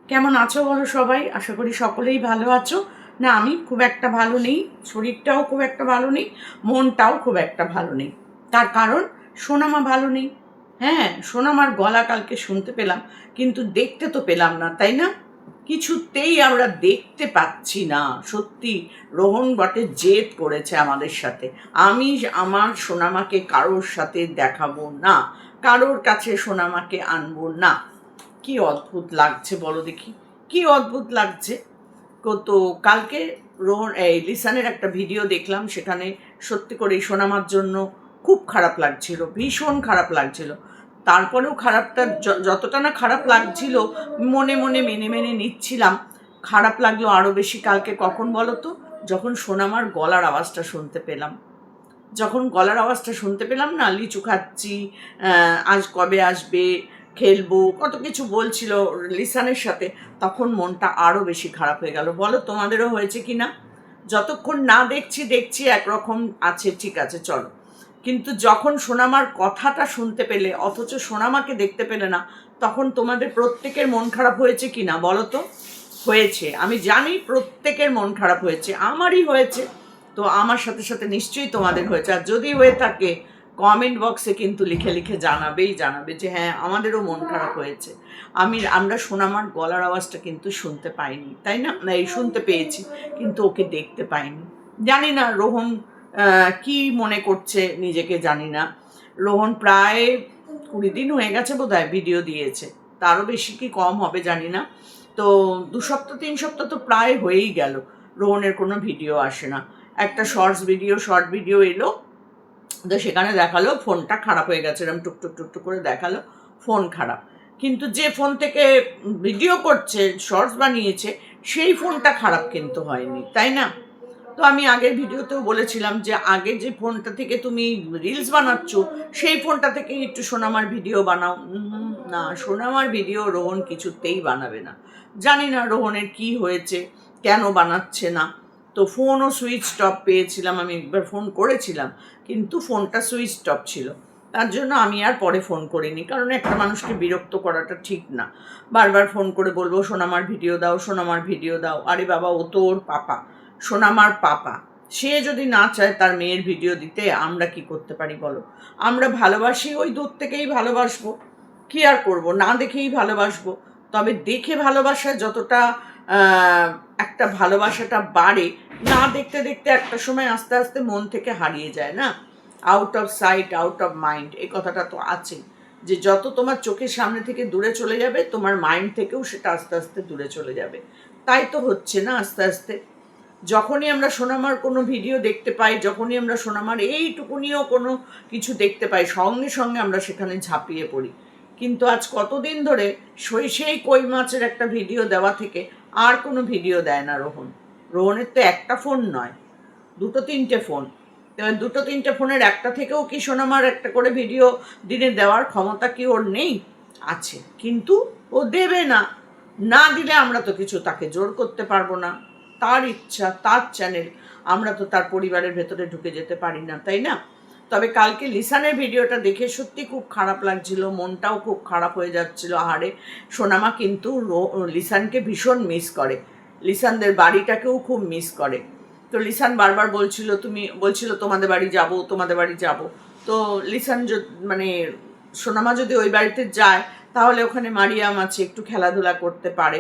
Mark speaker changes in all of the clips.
Speaker 1: কেমন আছো বলো সবাই? আশা করি সকলেই ভালো আছো। না, আমি খুব একটা ভালো নেই, শরীরটাও খুব একটা ভালো নেই, মনটাও খুব একটা ভালো নেই। তার কারণ সোনামা ভালো নেই। হ্যাঁ, সোনামার গলা কালকে শুনতে পেলাম, কিন্তু দেখতে তো পেলাম না, তাই না? কিছুতেই আমরা দেখতে পাচ্ছি না। সত্যি রোহন বটে জেদ করেছে আমাদের সাথে। আমি আমার সোনামাকে কারোর সাথে দেখাবো না, কারোর কাছে সোনামাকে আনবো না। কি অদ্ভুত লাগছে বলো দেখি, কি অদ্ভুত লাগছে। তো কালকে রোহন লিসানের একটা ভিডিও দেখলাম, সেখানে সত্যি করেই সোনামার জন্য খুব খারাপ লাগছিল, ভীষণ খারাপ লাগছিল। তারপরেও খারাপটা যতটা না খারাপ লাগছিল, মনে মনে মেনে মেনে নিচ্ছিলাম। খারাপ লাগলো আরও বেশি কালকে কখন বলো তো, যখন সোনামার গলার আওয়াজটা শুনতে পেলাম। যখন গলার আওয়াজটা শুনতে পেলাম না, লিচু খাচ্ছি, আজ কবে আসবে, খেলবো, কত কিছু বলছিল লিসানের সাথে, তখন মনটা আরও বেশি খারাপ হয়ে গেল। বলো তোমাদেরও হয়েছে কি না? যতক্ষণ না দেখছি একরকম আছে, ঠিক আছে চলো, কিন্তু যখন সোনামার কথাটা শুনতে পেলে অথচ সোনামাকে দেখতে পেলে না, তখন তোমাদের প্রত্যেকের মন খারাপ হয়েছে কি না বলো তো? হয়েছে, আমি জানি প্রত্যেকের মন খারাপ হয়েছে, আমারই হয়েছে। তো আমার সাথে সাথে নিশ্চয়ই তোমাদের হয়েছে, আর যদি হয়ে থাকে কমেন্ট বক্সে কিন্তু লিখে লিখে জানাবে যে হ্যাঁ আমাদেরও মন খারাপ হয়েছে। আমরা সোনামার গলার আওয়াজটা কিন্তু শুনতে পাইনি, তাই না? এই শুনতে পেয়েছি, কিন্তু ওকে দেখতে পাইনি। জানি না রোহন কি মনে করছে নিজেকে, জানি না। রোহন প্রায় 20 দিন হয়ে গেছে বোধহয় ভিডিও দিয়েছে, তারও বেশি কি কম হবে জানি না। তো 2 সপ্তাহ 3 সপ্তাহ তো প্রায় হয়েই গেল রোহনের কোনো ভিডিও আসে না। একটা শর্ট ভিডিও এলো, তো সেখানে দেখালো ফোনটা খারাপ হয়ে গেছে, এরকম টুকটুক টুকটুক করে দেখালো ফোন খারাপ। কিন্তু যে ফোন থেকে ভিডিও করছে, শর্টস বানিয়েছে, সেই ফোনটা খারাপ কিন্তু হয়নি, তাই না? তো আমি আগের ভিডিওতেও বলেছিলাম যে আগে যে ফোনটা থেকে তুমি রিলস বানাচ্ছ, সেই ফোনটা থেকে একটু সোনামার ভিডিও বানাও। না, সোনামার ভিডিও রোহন কিছুতেই বানাবে না। জানি না রোহনের কি হয়েছে, কেন বানাচ্ছে না। তো ফোনও সুইচ অফ পেয়েছিলাম, আমি একবার ফোন করেছিলাম, কিন্তু ফোনটা সুইচ অফ ছিল। তার জন্য আমি আর পরে ফোন করিনি, কারণ একটা মানুষকে বিরক্ত করাটা ঠিক না। বারবার ফোন করে বলবো সোনামার ভিডিও দাও, সোনামার ভিডিও দাও। আরে বাবা, ও তো ওর পাপা, সোনামার পাপা। সে যদি না চায় তার মেয়ের ভিডিও দিতে, আমরা কি করতে পারি বলো? আমরা ভালোবাসি, ওই দূর থেকেই ভালোবাসবো, কি আর করব, না দেখেই ভালোবাসবো। তবে দেখে ভালোবাসায় যতটা একটা ভালোবাসাটা বাড়ে, না দেখতে দেখতে একটা সময় আস্তে আস্তে মন থেকে হারিয়ে যায় না। Out of sight out of mind, এই কথাটা তো আছে, যে যত তোমার চোখের সামনে থেকে দূরে চলে যাবে, তোমার মাইন্ড থেকেও সেটা আস্তে আস্তে দূরে চলে যাবে। তাই তো হচ্ছে না আস্তে আস্তে। যখনই আমরা সোনামার কোনো ভিডিও দেখতে পাই, যখনই আমরা সোনামার এইটুকুনিও কোনো কিছু দেখতে পাই, সঙ্গে সঙ্গে আমরা সেখানে ঝাঁপিয়ে পড়ি। কিন্তু আজ কতদিন ধরে সেই কই মাছের একটা ভিডিও দেওয়া থেকে আর কোনো ভিডিও দেয় না রোহন। রোহনের তো একটা ফোন নয়, 2-3টে ফোন। এবার 2-3টে ফোনের একটা থেকেও কি সোনামার একটা করে ভিডিও দিনে দেওয়ার ক্ষমতা কি ওর নেই? আছে, কিন্তু ও দেবে না। না দিলে আমরা তো কিছু তাকে জোর করতে পারবো না, তার ইচ্ছা, তার চ্যানেল, আমরা তো তার পরিবারের ভেতরে ঢুকে যেতে পারি না, তাই না? তবে কালকে লিসানের ভিডিওটা দেখে সত্যি খুব খারাপ লাগছিল, মনটাও খুব খারাপ হয়ে যাচ্ছিল। আহারে, সোনামা কিন্তু লিসানকে ভীষণ মিস করে, লিসানদের বাড়িটাকেও খুব মিস করে। তো লিসান বারবার বলছিল তোমাদের বাড়ি যাব, তোমাদের বাড়ি যাব। তো লিসান মানে সোনামা যদি ওই বাড়িতে যায়, তাহলে ওখানে মারিয়াম আছে, একটু খেলাধুলা করতে পারে।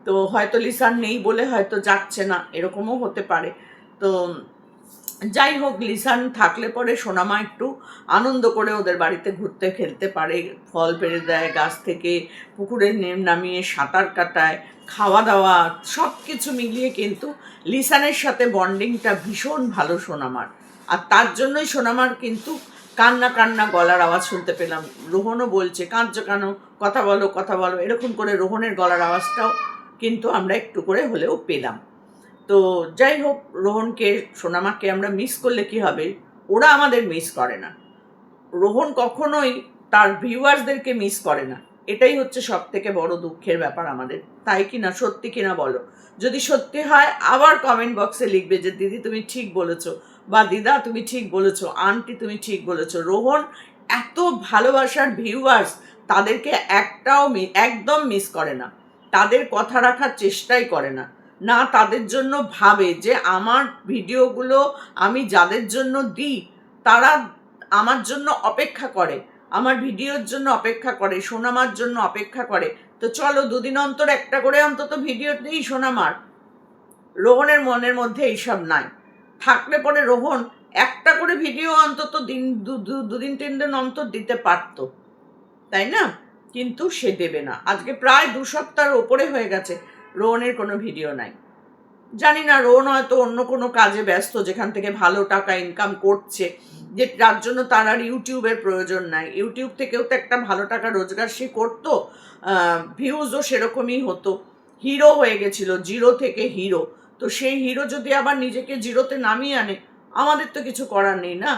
Speaker 1: তো হয়তো লিসান নেই বলে হয়তো যাচ্ছে না, এরকমও হতে পারে। তো যাই হোক, লিসান থাকলে পরে সোনামা একটু আনন্দ করে ওদের বাড়িতে ঘুরতে খেলতে পারে, ফল পেড়ে দেয় গাছ থেকে, পুকুরে নামিয়ে সাঁতার কাটায়, খাওয়া দাওয়া সব কিছু মিলিয়ে কিন্তু লিসানের সাথে বন্ডিংটা ভীষণ ভালো সোনামার। আর তার জন্যই সোনামার কিন্তু কান্না কান্না গলার আওয়াজ শুনতে পেলাম। রোহনও বলছে কাঁদছো কেন, কথা বলো কথা বলো, এরকম করে রোহনের গলার আওয়াজটাও কিন্তু আমরা একটু করে হলেও পেলাম। তো যাই হোক, রোহনকে সোনামাকে আমরা মিস করলে কি হবে, ওরা আমাদের মিস করে না। রোহন কখনোই তার ভিউয়ার্সদেরকে মিস করে না, এটাই হচ্ছে সব থেকে বড় দুঃখের ব্যাপার আমাদের। তাই কি না, সত্যি কিনা বলো? যদি সত্যি হয় আবার কমেন্ট বক্সে লিখবে যে দিদি তুমি ঠিক বলেছো, বা দিদা তুমি ঠিক বলেছো, আন্টি তুমি ঠিক বলেছো। রোহন এত ভালোবাসার ভিউয়ার্স, তাদেরকে একদম মিস করে না। তাদের কথা রাখার চেষ্টাই করে না, না তাদের জন্য ভাবে যে আমার ভিডিওগুলো আমি যাদের জন্য দিই তারা আমার জন্য অপেক্ষা করে, আমার ভিডিওর জন্য অপেক্ষা করে, সোনামার জন্য অপেক্ষা করে। তো চলো দুদিন অন্তর একটা করে অন্তত ভিডিও দিই সোনামার। রোহনের মনের মধ্যে এইসব নাই, থাকলে পরে রোহন একটা করে ভিডিও অন্তত দুদিন 3 দিন অন্তর দিতে পারতো, তাই না? কিন্তু সে দেবে না। আজকে প্রায় 2 সপ্তাহের ওপরে হয়ে গেছে রোহনের কোনো ভিডিও নাই। জানি না, রোহন হয়তো অন্য কোনো কাজে ব্যস্ত যেখান থেকে ভালো টাকা ইনকাম করছে, যে যার জন্য তার আর ইউটিউবের প্রয়োজন নাই। ইউটিউব থেকেও তো একটা ভালো টাকা রোজগার সে করতো, ভিউজও সেরকমই হতো, হিরো হয়ে গেছিল, জিরো থেকে হিরো। তো সেই হিরো যদি আবার নিজেকে জিরোতে নামিয়ে আনে, আমাদের তো কিছু করার নেই না।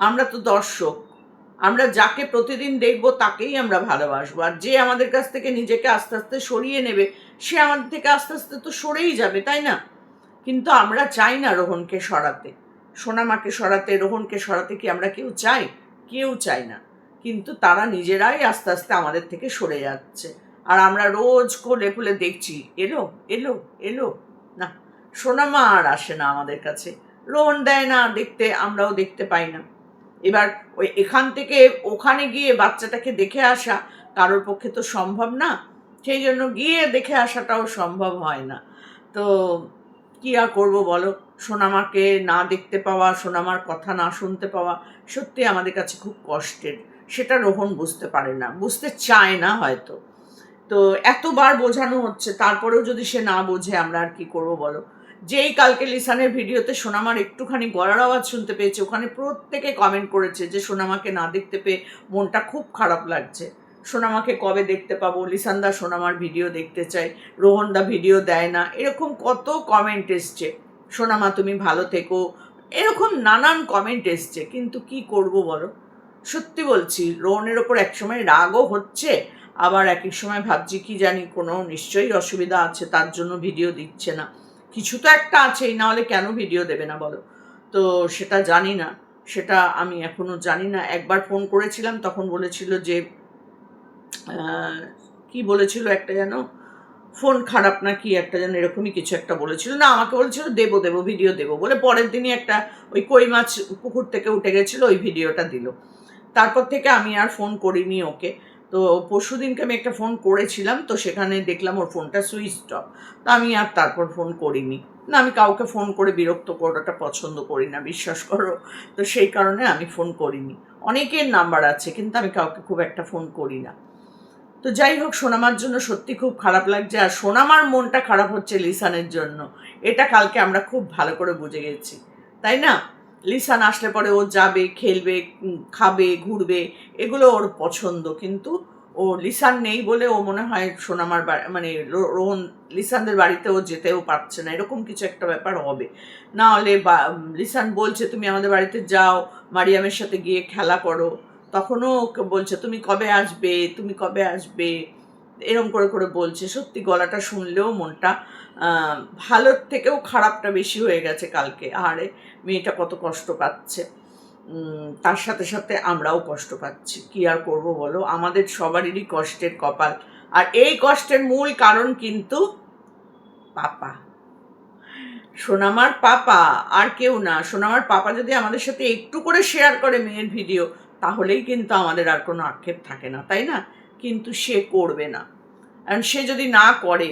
Speaker 1: আমরা তো দর্শক, আমরা যাকে প্রতিদিন দেখবো তাকেই আমরা ভালোবাসবো। আর যে আমাদের কাছ থেকে নিজেকে আস্তে আস্তে সরিয়ে নেবে, সে আমাদের থেকে আস্তে আস্তে তো সরেই যাবে, তাই না? কিন্তু আমরা চাই না রোহনকে সরাতে, সোনামাকে সরাতে, রোহনকে সরাতে কি আমরা কেউ চাই? কেউ চাই না। কিন্তু তারা নিজেরাই আস্তে আস্তে আমাদের থেকে সরে যাচ্ছে। আর আমরা রোজ খুলে খুলে দেখছি, এলো এলো এলো, না, সোনামা আর আসে না আমাদের কাছে, রোহন দেয় না দেখতে, আমরাও দেখতে পাই না। এবার ওই এখান থেকে ওখানে গিয়ে বাচ্চাটাকে দেখে আসা কারোর পক্ষে তো সম্ভব না, সেই জন্য গিয়ে দেখে আসাটাও সম্ভব হয় না। তো কি আর করবো বলো, সোনামাকে না দেখতে পাওয়া, সোনামার কথা না শুনতে পাওয়া সত্যি আমাদের কাছে খুব কষ্টের। সেটা রোহন বুঝতে পারে না, বুঝতে চায় না হয়তো। তো এতবার বোঝানো হচ্ছে, তারপরেও যদি সে না বোঝে, আমরা আর কি করবো বলো? যেই কালকে লিসানের ভিডিওতে সোনামার একটুখানি গলার আওয়াজ শুনতে পেয়েছে, ওখানে প্রত্যেকে কমেন্ট করেছে যে সোনামাকে না দেখতে পেয়ে মনটা খুব খারাপ লাগছে, সোনামাকে কবে দেখতে পাবো, লিসানদা সোনামার ভিডিও দেখতে চাই, রোহনদা ভিডিও দেয় না, এরকম কত কমেন্ট এসছে। সোনামা তুমি ভালো থেকো, এরকম নানান কমেন্ট এসছে। কিন্তু কি করব বলো, সত্যি বলছি, রোহনের ওপর একসময় রাগও হচ্ছে, আবার এক এক সময় ভাবছি কি জানি কোনো নিশ্চয়ই অসুবিধা আছে তার জন্য ভিডিও দিচ্ছে না, কিছু তো একটা আছেই, না হলে কেন ভিডিও দেবে না বলো? তো সেটা জানি না, সেটা আমি এখনো জানি না। একবার ফোন করেছিলাম, তখন বলেছিল যে কি বলেছিল একটা যেন, ফোন খারাপ না কি একটা যেন এরকমই কিছু একটা বলেছিল, না আমাকে বলেছিল দেবো দেবো ভিডিও দেবো বলে, পরের দিনই একটা ওই কই মাছ পুকুর থেকে উঠে গেছিলো, ওই ভিডিওটা দিল। তারপর থেকে আমি আর ফোন করিনি ওকে। তো পরশু দিনকে আমি একটা ফোন করেছিলাম, তো সেখানে দেখলাম ওর ফোনটা সুইচ অফ। তো আমি আর তারপর ফোন করিনি। না, আমি কাউকে ফোন করে বিরক্ত করাটা পছন্দ করি না, বিশ্বাস করো। তো সেই কারণে আমি ফোন করিনি। অনেকের নাম্বার আছে, কিন্তু আমি কাউকে খুব একটা ফোন করি না। তো যাই হোক, সোনামার জন্য সত্যি খুব খারাপ লাগছে, আর সোনামার মনটা খারাপ হচ্ছে লিসানের জন্য, এটা কালকে আমরা খুব ভালো করে বুঝে গেছি, তাই না? লিসান আসলে পরে ও যাবে, খেলবে, খাবে, ঘুরবে, এগুলো ওর পছন্দ। কিন্তু ও লিসান নেই বলে ও মনে হয় সোনামার মানে রোহন লিসানদের বাড়িতে ও যেতেও পারছে না, এরকম কিছু একটা ব্যাপার হবে। না হলে লিসান বলছে তুমি আমাদের বাড়িতে যাও, মারিয়ামের সাথে গিয়ে খেলা করো, তখনও ওকে বলছে তুমি কবে আসবে, তুমি কবে আসবে, এরম করে করে বলছে। সত্যি গলাটা শুনলেও মনটা ভালোর থেকেও খারাপটা বেশি হয়ে গেছে কালকে। আরে মেয়েটা কত কষ্ট পাচ্ছে, তার সাথে সাথে আমরাও কষ্ট পাচ্ছি। কি আর করব বলো, আমাদের সবারই কষ্টের কপাল। আর এই কষ্টের মূল কারণ কিন্তু পাপা, সোনামার পাপা, আর কেউ না। সোনামার পাপা যদি আমাদের সাথে একটু করে শেয়ার করে মেয়ের ভিডিও, তাহলেই কিন্তু আমাদের আর কোনো আক্ষেপ থাকে না, তাই না? কিন্তু সে করবে না। আর সে যদি না করে,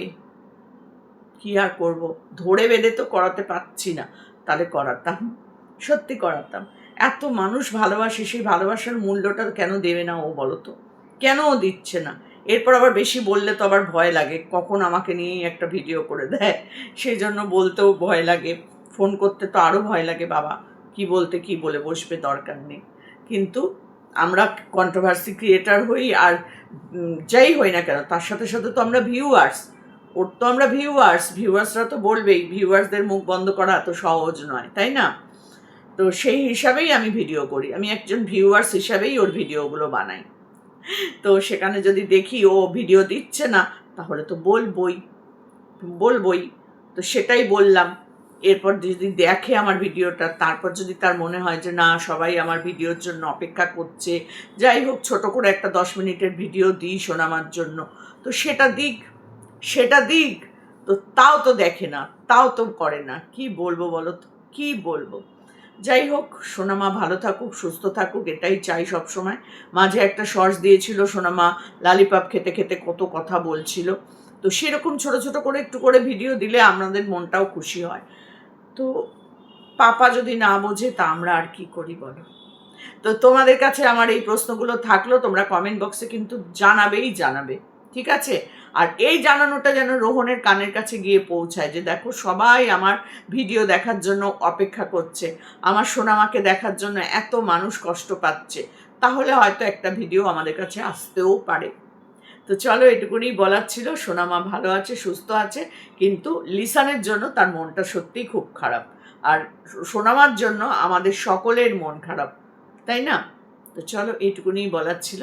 Speaker 1: কি আর করব, ধরে বেঁধে তো করাতে পারছি না, তাহলে করাতাম, সত্যি করাতাম। এত মানুষ ভালোবাসে, সেই ভালোবাসার মূল্যটা কেন দেবে না ও বলো তো? কেন ও দিচ্ছে না? এরপর আবার বেশি বললে তো আবার ভয় লাগে, কখন আমাকে নিয়েই একটা ভিডিও করে দেয়, সেই জন্য বলতেও ভয় লাগে, ফোন করতে তো আরও ভয় লাগে, বাবা কি বলতে কি বলে বসবে, দরকার নেই। কিন্তু আমরা কন্ট্রোভার্সি ক্রিয়েটার হই, আর যাই হই না কেন, তার সাথে সাথে তো আমরা ভিউয়ার্স, ওর তো আমরা ভিউয়ার্সরা তো বলবেই, ভিউয়ার্সদের মুখ বন্ধ করা এত সহজ নয়, তাই না? তো সেই হিসাবেই আমি ভিডিও করি, আমি একজন ভিউয়ার্স হিসাবেই ওর ভিডিওগুলো বানাই। তো সেখানে যদি দেখি ও ভিডিও দিচ্ছে না, তাহলে তো বলবই বলবই। তো সেটাই বললাম। এরপর যদি দেখে আমার ভিডিওটা, তারপর যদি তার মনে হয় যে না, সবাই আমার ভিডিওর জন্য অপেক্ষা করছে, যাই হোক ছোট করে একটা 10 মিনিটের ভিডিও দিই শোনাবার জন্য, তো সেটা দিক, সেটা দিক, তো তাও তো দেখে না, তাও তো করে না। কি বলবো বলো তো, কি বলবো? যাই হোক, সোনামা ভালো থাকুক, সুস্থ থাকুক, এটাই চাই সব সময়। মাঝে একটা শর্টস দিয়েছিল, সোনামা লালিপাপ খেতে খেতে কত কথা বলছিল। তো সেরকম ছোট ছোট করে একটু করে ভিডিও দিলে আমাদের মনটাও খুশি হয়। তো পাপা যদি না বোঝে তা আমরা আর কি করি বলো? তো তোমাদের কাছে আমার এই প্রশ্নগুলো থাকলো, তোমরা কমেন্ট বক্সে কিন্তু জানাবে, ঠিক আছে? আর এই জানানোটা যেন রোহনের কানের কাছে গিয়ে পৌঁছায়, যে দেখো সবাই আমার ভিডিও দেখার জন্য অপেক্ষা করছে, আমার সোনামাকে দেখার জন্য এত মানুষ কষ্ট পাচ্ছে, তাহলে হয়তো একটা ভিডিও আমাদের কাছে আসতেও পারে। তো চলো, এটুকুনি বলার ছিল। সোনামা ভালো আছে, সুস্থ আছে, কিন্তু লিসানের জন্য তার মনটা সত্যিই খুব খারাপ। আর সোনামার জন্য আমাদের সকলের মন খারাপ, তাই না? তো চলো, এইটুকুনি বলার ছিল।